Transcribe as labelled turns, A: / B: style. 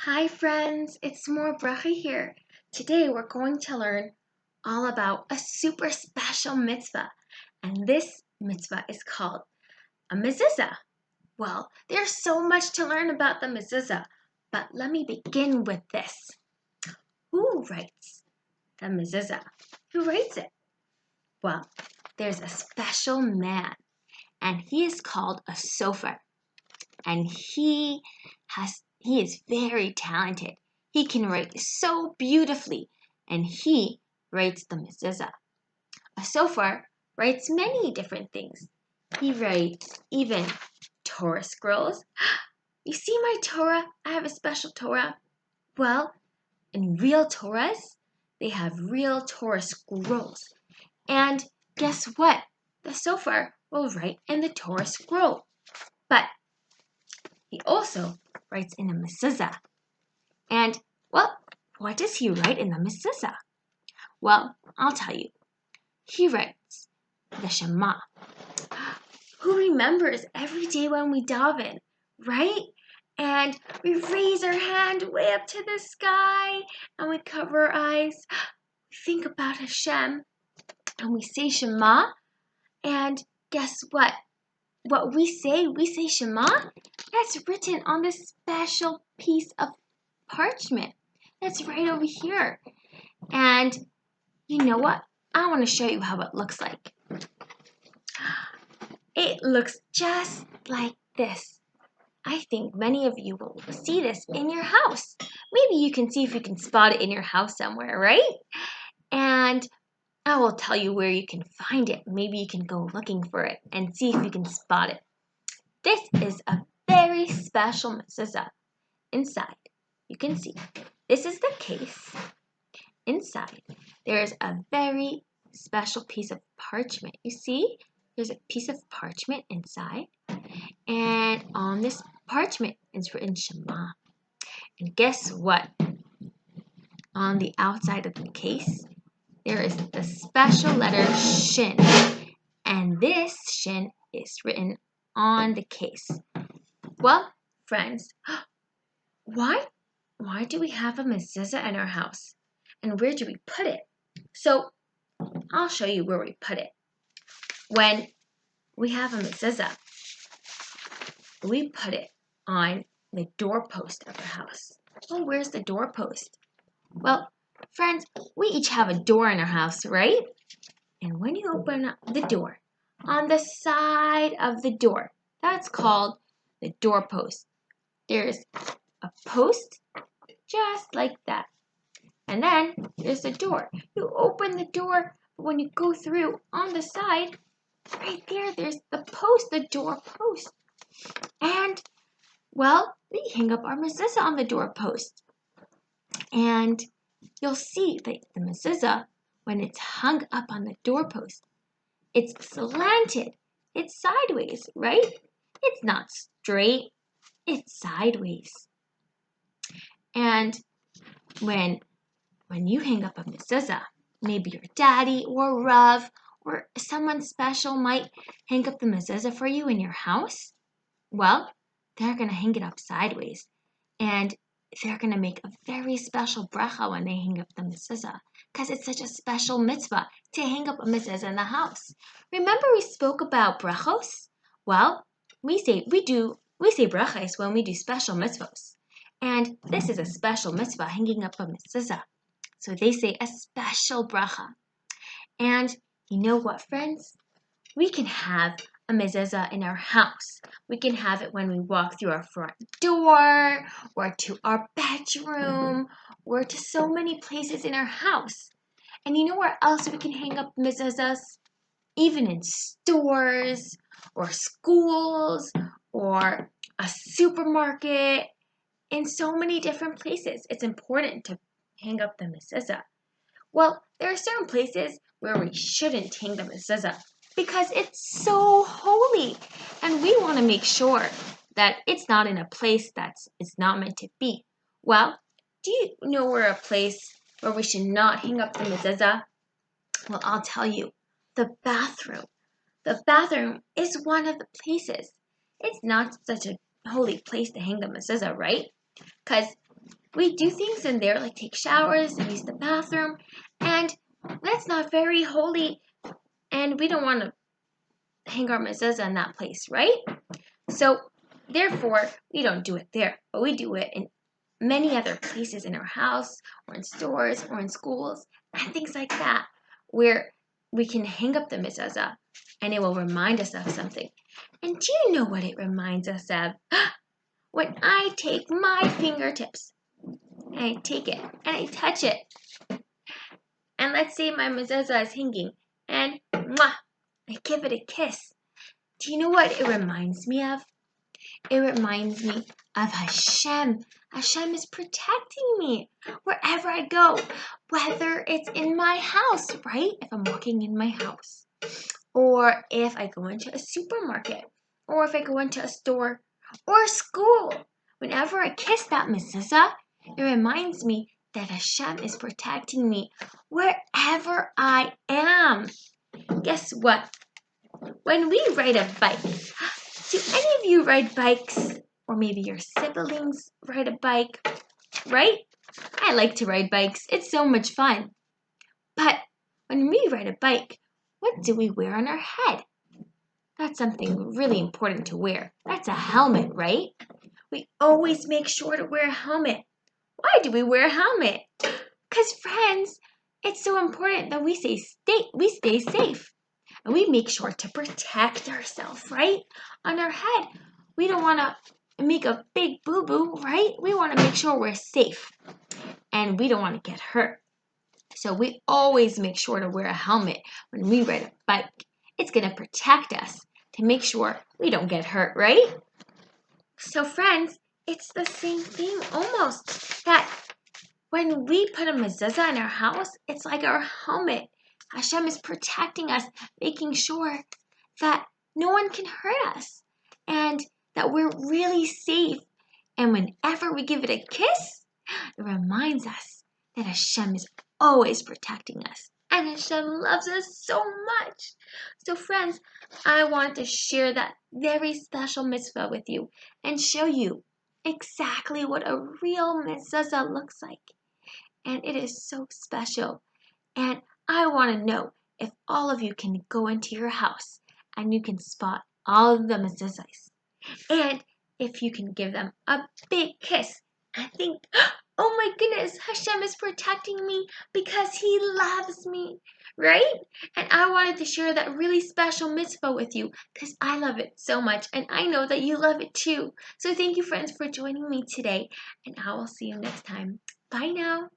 A: Hi friends, it's Morah Brachie here. Today we're going to learn all about a super special mitzvah. And this mitzvah is called a Mezuzah. Well, there's so much to learn about the Mezuzah, but let me begin with this. Who writes the Mezuzah? Who writes it? Well, there's a special man, and he is called a sofer. And he is very talented. He can write so beautifully, and he writes the Mezuzah. A sofer writes many different things. He writes even Torah scrolls. You see my Torah? I have a special Torah. Well, in real Torahs, they have real Torah scrolls. And guess what? The sofer will write in the Torah scroll. But he also writes in a Mezuzah. And, well, what does he write in the Mezuzah? Well, I'll tell you. He writes the Shema. Who remembers every day when we daven, right? And we raise our hand way up to the sky and we cover our eyes. We think about Hashem and we say Shema. And guess what? What we say Shema, that's written on this special piece of parchment. That's right over here. And you know what? I want to show you how it looks like. It looks just like this. I think many of you will see this in your house. Maybe you can see if you can spot it in your house somewhere, right? And I will tell you where you can find it. Maybe you can go looking for it and see if you can spot it. This is a very special Mezuzah. Inside, you can see, this is the case. Inside, there is a very special piece of parchment. You see, there's a piece of parchment inside. And on this parchment is written Shema. And guess what? On the outside of the case, there is the special letter Shin. And this Shin is written on the case. Well, friends, why do we have a Mezuzah in our house? And where do we put it? So, I'll show you where we put it. When we have a Mezuzah, we put it on the doorpost of our house. Well, where's the doorpost? Well, friends, we each have a door in our house, right? And when you open up the door, on the side of the door, that's called the doorpost. There's a post just like that. And then there's the door. You open the door, but when you go through on the side, right there's the post, the door post. And, well, we hang up our Mezuzah on the doorpost. And you'll see that the Mezuzah, when it's hung up on the doorpost, it's slanted. It's sideways, right? It's not straight. It's sideways. And when you hang up a Mezuzah, maybe your daddy or Rav or someone special might hang up the Mezuzah for you in your house. Well, they're going to hang it up sideways. And they're going to make a very special bracha when they hang up the Mezuzah, because it's such a special mitzvah to hang up a Mezuzah in the house. Remember we spoke about brachos? Well, we say brachos when we do special mitzvahs. And this is a special mitzvah, hanging up a Mezuzah. So they say a special bracha. And you know what, friends? We can have a Mezuzah in our house. We can have it when we walk through our front door, or to our bedroom, or to so many places in our house. And you know where else we can hang up Mezuzahs? Even in stores, or schools, or a supermarket, in so many different places. It's important to hang up the Mezuzah. Well, there are certain places where we shouldn't hang the Mezuzah because it's so holy, and we want to make sure that it's not in a place it's not meant to be. Well, do you know where a place where we should not hang up the Mezuzah? Well, I'll tell you, the bathroom. The bathroom is one of the places. It's not such a holy place to hang the Mezuzah, right? Because we do things in there like take showers and use the bathroom, and that's not very holy, and we don't want to hang our mezuzah in that place, right? So therefore, we don't do it there, but we do it in many other places in our house or in stores or in schools and things like that, where we can hang up the mezuzah and it will remind us of something. And do you know what it reminds us of? When I take my fingertips and I take it and I touch it, and let's say my mezuzah is hanging, and mwah, I give it a kiss. Do you know what it reminds me of? It reminds me of Hashem. Hashem is protecting me wherever I go, whether it's in my house, right? If I'm walking in my house, or if I go into a supermarket, or if I go into a store or a school. Whenever I kiss that mezuzah, it reminds me that Hashem is protecting me wherever I am. Guess what? When we ride a bike, do any of you ride bikes? Or maybe your siblings ride a bike, right? I like to ride bikes. It's so much fun. But when we ride a bike, what do we wear on our head? That's something really important to wear. That's a helmet, right? We always make sure to wear a helmet. Why do we wear a helmet? Because, friends, it's so important that we stay safe. And we make sure to protect ourselves, right? On our head. We don't want to make a big boo-boo, right? We want to make sure we're safe. And we don't want to get hurt. So we always make sure to wear a helmet when we ride a bike. It's going to protect us to make sure we don't get hurt, right? So friends, it's the same thing almost. That when we put a mezuzah in our house, it's like our helmet. Hashem is protecting us, making sure that no one can hurt us and that we're really safe. And whenever we give it a kiss, it reminds us that Hashem is always protecting us. And Hashem loves us so much. So friends, I want to share that very special mitzvah with you and show you exactly what a real mezuzah looks like. And it is so special. And I want to know if all of you can go into your house and you can spot all of the mezuzahs. And if you can give them a big kiss and think, oh my goodness, Hashem is protecting me because He loves me, right? And I wanted to share that really special mitzvah with you because I love it so much and I know that you love it too. So thank you, friends, for joining me today, and I will see you next time. Bye now.